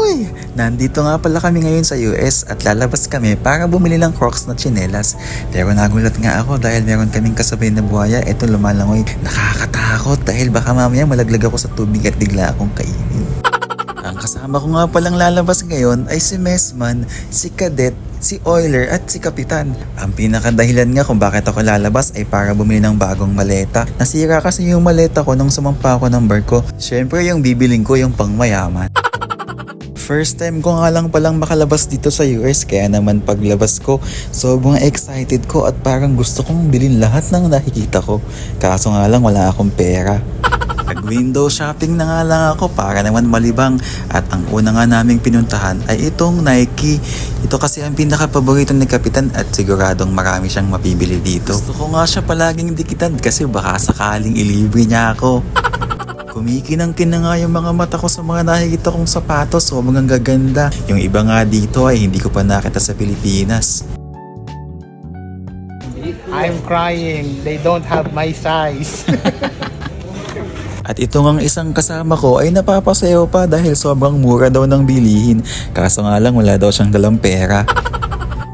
Uy! Nandito nga pala kami ngayon sa US at lalabas kami para bumili ng Crocs na tsinelas. Pero nagulat nga ako dahil meron kaming kasabay na buhaya. Ito lumalangoy. Nakakatakot dahil baka mamaya malaglag ako sa tubig at bigla akong kainin. Ang kasama ko nga palang lalabas ngayon ay si Messman, si Cadet, si Oiler at si Kapitan. Ang pinakadahilan nga kung bakit ako lalabas ay para bumili ng bagong maleta. Nasira kasi yung maleta ko nung sumampa ako ng barko. Syempre yung bibiling ko yung pangmayaman. First time ko nga lang palang makalabas dito sa US kaya naman paglabas ko sobrang excited ko at parang gusto kong bilhin lahat ng nakikita ko. Kaso nga lang wala akong pera. Nag-window shopping na nga lang ako para naman malibang at ang una nga naming pinuntahan ay itong Nike. Ito kasi ang pinaka-paborito ni Kapitan at siguradong marami siyang mabibili dito. Gusto ko nga siya palaging dikitan kasi baka sakaling ilibre niya ako. Kumikinang-kina nga yung mga mata ko sa mga nakikita kong sapatos, sobrang gaganda. Yung iba nga dito ay hindi ko pa nakita sa Pilipinas. I'm crying. They don't have my size. At ito ngang isang kasama ko ay napapasayaw pa dahil sobrang mura daw ng bilihin. Kaso nga lang wala daw siyang dalang pera.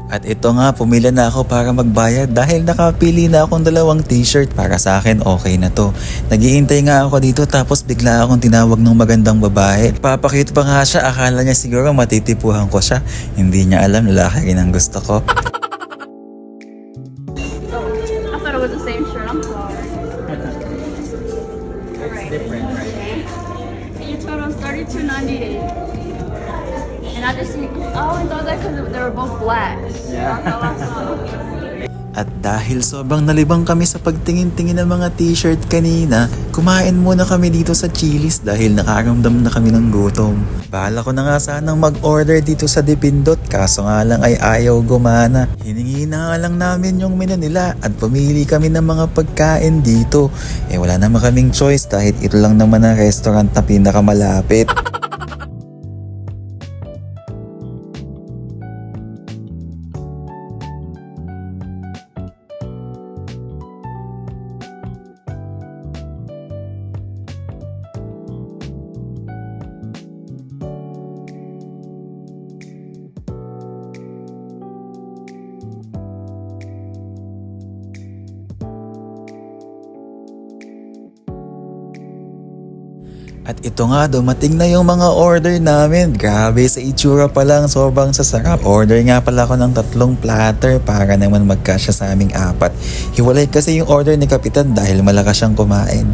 At ito nga, pumila na ako para magbayad dahil nakapili na akong dalawang t-shirt. Para sa akin, okay na to. Naghihintay nga ako dito tapos bigla akong tinawag ng magandang babae. Papakute pa nga siya, akala niya siguro matitipuhan ko siya. Hindi niya alam, lalaki rin ang gusto ko. I thought it was the same shirt. I'm sorry. It's different, right? And your total is $32.98. And I just see. Oh, I thought that because they were both black. Yeah. That's all I saw. At dahil sobrang nalibang kami sa pagtingin-tingin ng mga t-shirt kanina, kumain muna kami dito sa Chili's dahil nakaramdam na kami ng gutom. Bahala ko na nga sanang mag-order dito sa Dipindot kaso nga lang ay ayaw gumana. Hiningi na nga lang namin yung menu nila at pumili kami ng mga pagkain dito. Eh wala naman kaming choice dahil ito lang naman ang restaurant na pinakamalapit. At ito nga, dumating na yung mga order namin. Grabe, sa itsura pa lang, sobrang sasarap. Order nga pala ako ng 3 platter para naman magkasya sa aming 4. Hiwalay kasi yung order ni Kapitan dahil malakas siyang kumain.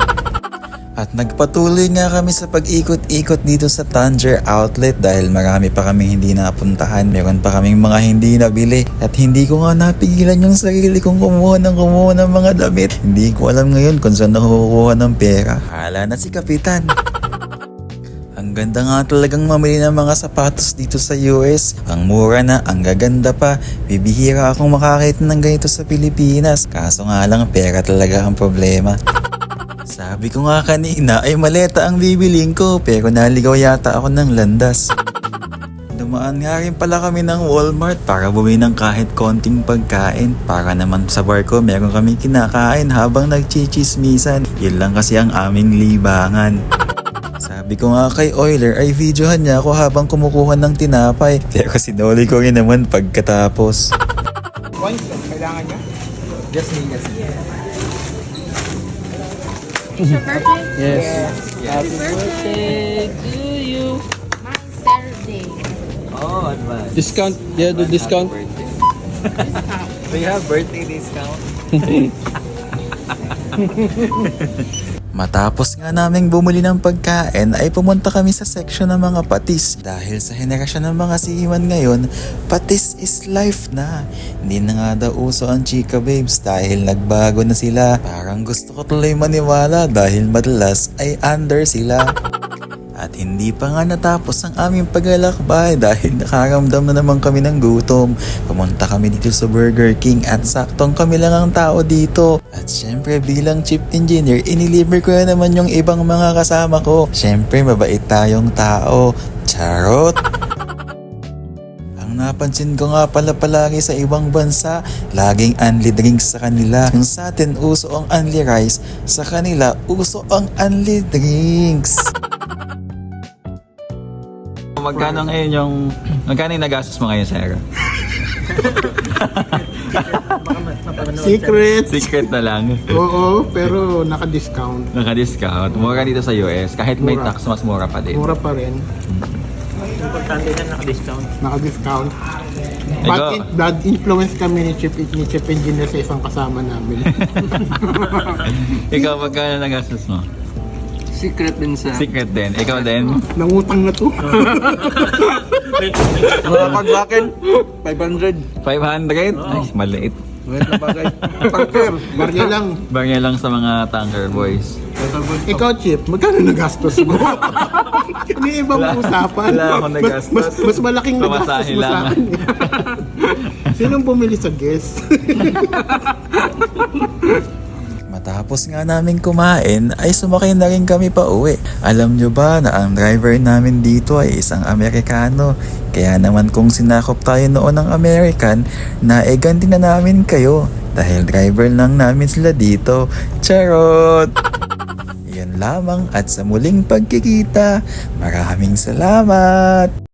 At nagpatuloy nga kami sa pag-ikot-ikot dito sa Tanger Outlet dahil marami pa kaming hindi napuntahan. Meron pa kaming mga hindi nabili. At hindi ko nga napigilan yung sarili kong kumuha ng mga damit. Hindi ko alam ngayon kung saan nakukuha ng pera. Hala na si Kapitan. Ang ganda nga talagang mamili ng mga sapatos dito sa US. Ang mura na, ang gaganda pa. Bibihira akong makakita ng ganito sa Pilipinas. Kaso nga lang, pera talaga ang problema. Sabi ko nga kanina ay maleta ang bibiling ko pero naligaw yata ako ng landas. Dumaan nga rin pala kami ng Walmart para bumili ng kahit konting pagkain. Para naman sa bar ko meron kami kinakain habang nagchichismisan. Yun lang kasi ang aming libangan. Sabi ko nga kay Oiler ay videohan niya ako habang kumukuha ng tinapay. Pero sinuli ko rin naman pagkatapos. Points, kailangan niya? Just me, yes. It's your birthday? Yes. Happy birthday to you. Mine's Saturday. Oh, advance. Discount, yeah, the discount. Do you have birthday discount? Matapos nga naming bumili ng pagkain ay pumunta kami sa section ng mga patis. Dahil sa henerasyon ng mga sihiwan ngayon, patis is life na. Hindi na nga daw uso ang chika babes dahil nagbago na sila. Parang gusto ko tuloy maniwala dahil madalas ay under sila. At hindi pa nga natapos ang aming paglalakbay dahil nakaramdam na naman kami ng gutom. Pumunta kami dito sa Burger King at saktong kami lang ang tao dito. At syempre bilang chief engineer, inilibre ko na naman yung ibang mga kasama ko. Syempre mabait tayong tao. Charot! Ang napansin ko nga pala palagi sa ibang bansa, laging unli drinks sa kanila. Kung sa atin uso ang unli rice, sa kanila uso ang unli drinks. magkano ngayon yung... Magkano yung nagastos mo ngayon, Sarah? Secret. Secret na lang. Oo, pero naka-discount. Naka-discount. Mura dito sa US. Kahit may Mura. tax, mas mura pa din. Mura pa rin. Importante na naka-discount. Naka-discount. Ikaw- But that influence kami ni Chip Engineer sa isang kasama namin. Ikaw, magkano nagastos mo? Secret din sa... Secret din. Ikaw din? Nangutang na to. Mga pag-akin, 500. 500? Ay, maliit. Wait na bagay. Tanker. Barya lang. Bagay lang sa mga tanker boys. Ikaw, Chip, magkano nagastos mo? Ano yung ibang usapan? Wala akong nagastos. Mas malaking nagastos Pamasahe mo lang. sa akin. Sinong bumili sa guest? Matapos nga namin kumain ay sumakay na rin kami pa uwi. Alam nyo ba na ang driver namin dito ay isang Amerikano? Kaya naman kung sinakop tayo noon ng American, naiganti na namin kayo. Dahil driver lang namin sila dito. Charot! Yan lamang at sa muling pagkikita, maraming salamat!